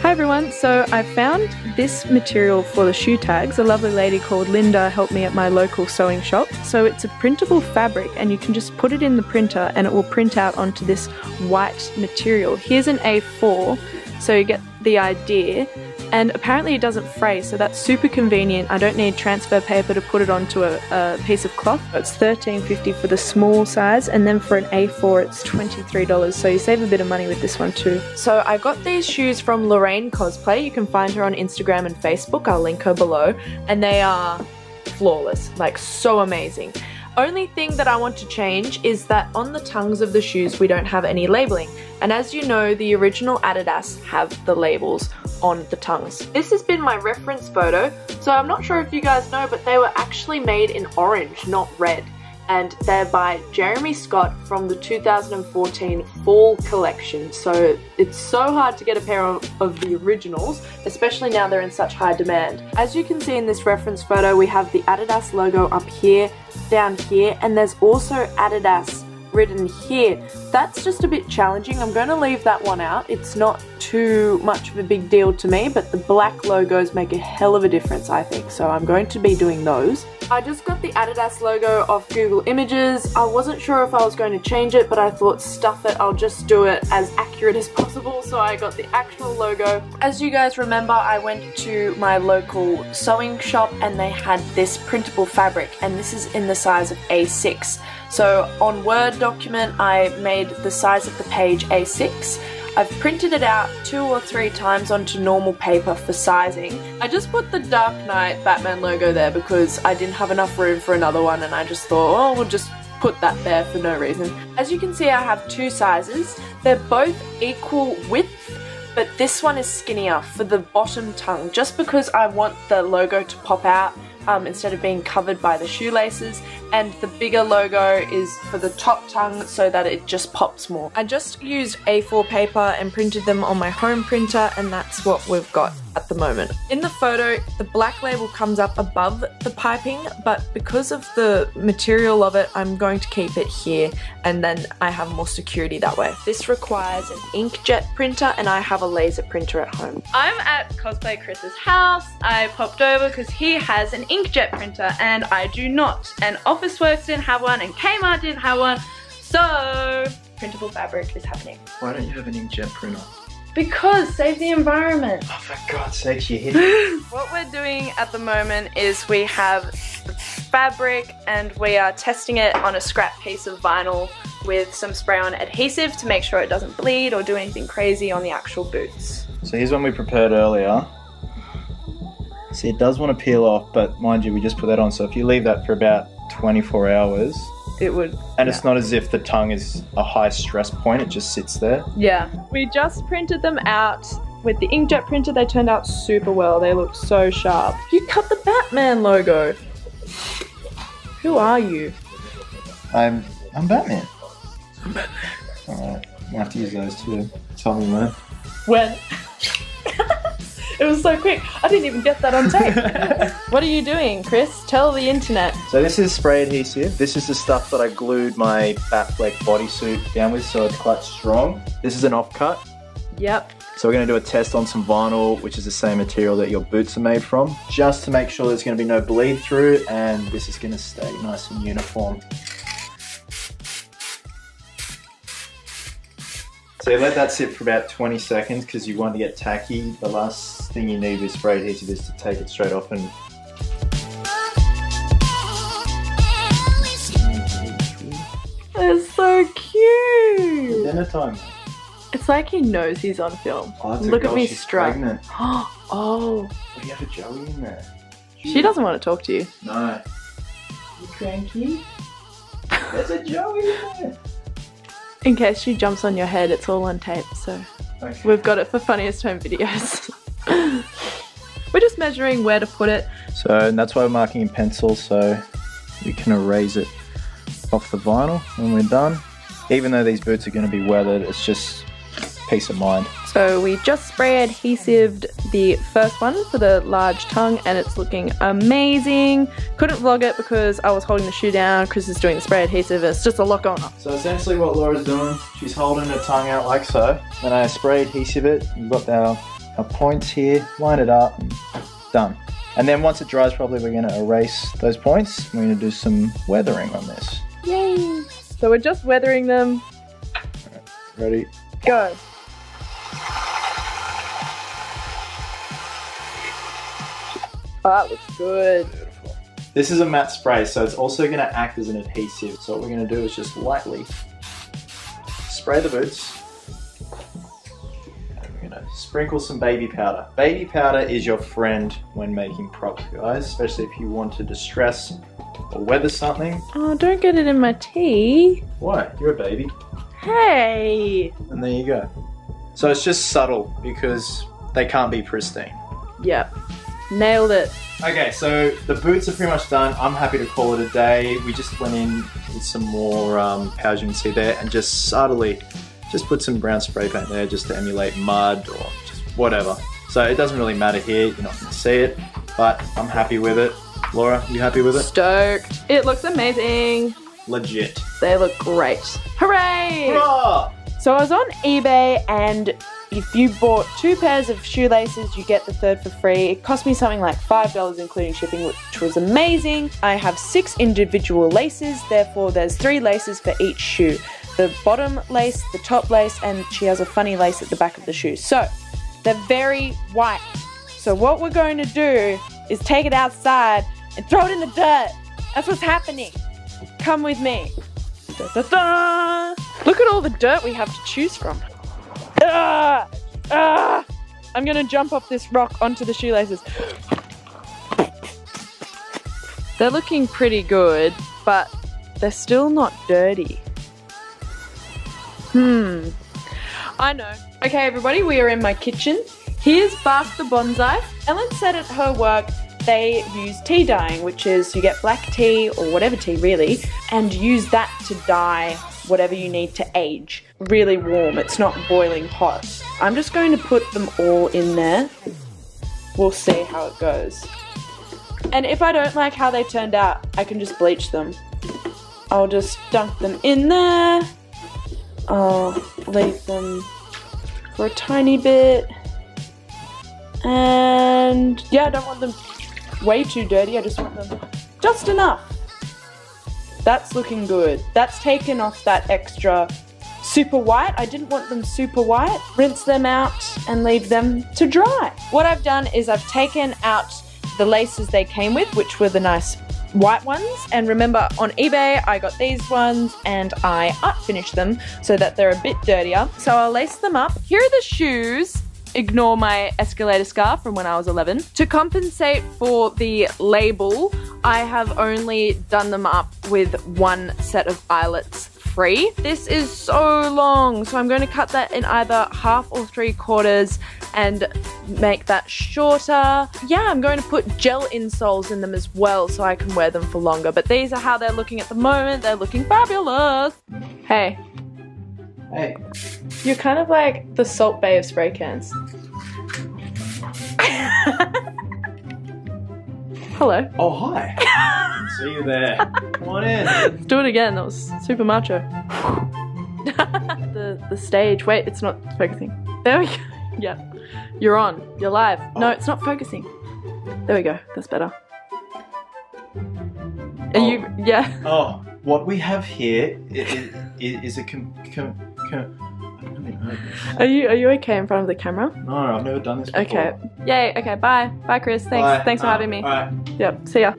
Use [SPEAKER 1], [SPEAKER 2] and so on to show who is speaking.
[SPEAKER 1] Hi everyone, so I found this material for the shoe tags. A lovely lady called Linda helped me at my local sewing shop. So it's a printable fabric and you can just put it in the printer and it will print out onto this white material. Here's an A4, so you get the idea. And apparently it doesn't fray, so that's super convenient. I don't need transfer paper to put it onto a piece of cloth. It's $13.50 for the small size, and then for an A4 it's $23, so you save a bit of money with this one too. So I got these shoes from Lorraine Cosplay. You can find her on Instagram and Facebook, I'll link her below, and they are flawless, like so amazing. Only thing that I want to change is that on the tongues of the shoes we don't have any labeling, and as you know, the original Adidas have the labels on the tongues. This has been my reference photo, so I'm not sure if you guys know, but they were actually made in orange, not red, and they're by Jeremy Scott from the 2014 fall collection. So it's so hard to get a pair of the originals, especially now they're in such high demand. As you can see in this reference photo, we have the Adidas logo up here, down here, and there's also Adidas written here. That's just a bit challenging. I'm going to leave that one out. It's not too much of a big deal to me, but the black logos make a hell of a difference, I think, so I'm going to be doing those. I just got the Adidas logo off Google Images. I wasn't sure if I was going to change it, but I thought stuff it, I'll just do it as accurate as possible, so I got the actual logo. As you guys remember, I went to my local sewing shop and they had this printable fabric, and this is in the size of A6. So on Word document I made the size of the page A6. I've printed it out 2 or 3 times onto normal paper for sizing. I just put the Dark Knight Batman logo there because I didn't have enough room for another one, and I just thought, oh, we'll just put that there for no reason. As you can see, I have 2 sizes. They're both equal width, but this one is skinnier for the bottom tongue, just because I want the logo to pop out instead of being covered by the shoelaces, and the bigger logo is for the top tongue so that it just pops more. I just used A4 paper and printed them on my home printer, and that's what we've got at the moment. In the photo, the black label comes up above the piping, but because of the material of it, I'm going to keep it here, and then I have more security that way. This requires an inkjet printer, and I have a laser printer at home. I'm at Cosplay Chris's house. I popped over because he has an inkjet printer and I do not, and Officeworks didn't have one and Kmart didn't have one, so printable fabric is happening.
[SPEAKER 2] Why don't you have an inkjet printer?
[SPEAKER 1] Because save the environment.
[SPEAKER 2] Oh, for God's sake, you hit it.
[SPEAKER 1] What we're doing at the moment is we have the fabric and we are testing it on a scrap piece of vinyl with some spray-on adhesive to make sure it doesn't bleed or do anything crazy on the actual boots.
[SPEAKER 2] So here's one we prepared earlier. See, it does want to peel off, but mind you, we just put that on, so if you leave that for about 24 hours,
[SPEAKER 1] it would.
[SPEAKER 2] And
[SPEAKER 1] yeah.
[SPEAKER 2] It's not as if the tongue is a high stress point, it just sits there.
[SPEAKER 1] Yeah. We just printed them out with the inkjet printer. They turned out super well. They look so sharp. You cut the Batman logo. Who are you?
[SPEAKER 2] I'm Batman. I'm Batman. Alright, I have to use those too. Tell me when.
[SPEAKER 1] When? It was so quick. I didn't even get that on tape. What are you doing, Chris? Tell the internet.
[SPEAKER 2] So this is spray adhesive. This is the stuff that I glued my Batfleck bodysuit down with, so it's quite strong. This is an offcut.
[SPEAKER 1] Yep.
[SPEAKER 2] So we're going to do a test on some vinyl, which is the same material that your boots are made from, just to make sure there's going to be no bleed through, and this is going to stay nice and uniform. So you let that sit for about 20 seconds because you want to get tacky. The last thing you need with spray adhesive is to take it straight off and...
[SPEAKER 1] It's so cute.
[SPEAKER 2] Dinner time.
[SPEAKER 1] It's like he knows he's on film.
[SPEAKER 2] Oh,
[SPEAKER 1] look at me
[SPEAKER 2] she's
[SPEAKER 1] strut.
[SPEAKER 2] Pregnant.
[SPEAKER 1] Oh.
[SPEAKER 2] We have a Joey in there.
[SPEAKER 1] She doesn't want to talk to you.
[SPEAKER 2] No. You cranky? There's a Joey in there.
[SPEAKER 1] In case she jumps on your head, it's all on tape, so okay. We've got it for funniest home videos. We're just measuring where to put it.
[SPEAKER 2] So and that's why we're marking in pencil, so we can erase it off the vinyl when we're done. Even though these boots are going to be weathered, it's just peace of mind.
[SPEAKER 1] So we just spray adhesived the first one for the large tongue and it's looking amazing. Couldn't vlog it because I was holding the shoe down, Chris is doing the spray adhesive, it's just a lot going on.
[SPEAKER 2] So essentially what Laura's doing, she's holding her tongue out like so, then I spray adhesive it, we've got our our points here, line it up, and done. And then once it dries, probably we're going to erase those points. We're going to do some weathering on this.
[SPEAKER 1] Yay! So we're just weathering them.
[SPEAKER 2] Right, ready?
[SPEAKER 1] Go. Oh, that looks good.
[SPEAKER 2] Beautiful. This is a matte spray, so it's also going to act as an adhesive. So what we're going to do is just lightly spray the boots. And we're going to sprinkle some baby powder. Baby powder is your friend when making props, guys, especially if you want to distress or weather something.
[SPEAKER 1] Oh, don't get it in my tea.
[SPEAKER 2] Why? You're a baby.
[SPEAKER 1] Hey!
[SPEAKER 2] And there you go. So it's just subtle because they can't be pristine.
[SPEAKER 1] Yep. Nailed it.
[SPEAKER 2] Okay, so the boots are pretty much done. I'm happy to call it a day. We just went in with some more powder, you can see there, and just subtly just put some brown spray paint there just to emulate mud or just whatever. So it doesn't really matter here, you're not going to see it, but I'm happy with it. Laura, you happy with it?
[SPEAKER 1] Stoked. It looks amazing.
[SPEAKER 2] Legit.
[SPEAKER 1] They look great. Hooray!
[SPEAKER 2] Hurrah!
[SPEAKER 1] So I was on eBay, and if you bought 2 pairs of shoelaces, you get the 3rd for free. It cost me something like $5 including shipping, which was amazing. I have 6 individual laces, therefore there's 3 laces for each shoe. The bottom lace, the top lace, and she has a funny lace at the back of the shoe. So they're very white. So what we're going to do is take it outside and throw it in the dirt. That's what's happening. Come with me. Da, da, da. Look at all the dirt we have to choose from. Ah! Ah! I'm gonna jump off this rock onto the shoelaces. They're looking pretty good, but they're still not dirty. I know. Okay, everybody, we are in my kitchen. Here's Bark the Bonsai. Ellen said at her work they use tea dyeing, which is you get black tea or whatever tea really, and use that to dye whatever you need to age. Really warm, it's not boiling hot. I'm just going to put them all in there. We'll see how it goes. And if I don't like how they turned out, I can just bleach them. I'll just dunk them in there. I'll leave them for a tiny bit. And yeah, I don't want them way too dirty, I just want them just enough. That's looking good. That's taken off that extra super white. I didn't want them super white. Rinse them out and leave them to dry. What I've done is I've taken out the laces they came with, which were the nice white ones. And remember, on eBay, I got these ones and I art finished them so that they're a bit dirtier. So I'll lace them up. Here are the shoes. Ignore my escalator scar from when I was 11. To compensate for the label, I have only done them up with 1 set of eyelets free. This is so long, so I'm going to cut that in either 1/2 or 3/4 and make that shorter. Yeah, I'm going to put gel insoles in them as well so I can wear them for longer, but these are how they're looking at the moment. They're looking fabulous. Hey.
[SPEAKER 2] Hey.
[SPEAKER 1] You're kind of like the Salt Bay of spray cans. Hello.
[SPEAKER 2] Oh, hi. See you there. Come on in.
[SPEAKER 1] Let's do it again. That was super macho. the stage. Wait, it's not focusing. There we go. Yeah. You're on. You're live. Oh. No, it's not focusing. There we go. That's better. Are you? Yeah.
[SPEAKER 2] Oh, what we have here is a
[SPEAKER 1] Are you okay in front of the camera?
[SPEAKER 2] No, I've never done this before.
[SPEAKER 1] Okay. Yay. Okay. Bye. Bye, Chris. Thanks.
[SPEAKER 2] Bye.
[SPEAKER 1] Thanks for having me.
[SPEAKER 2] Bye.
[SPEAKER 1] Yep. See ya.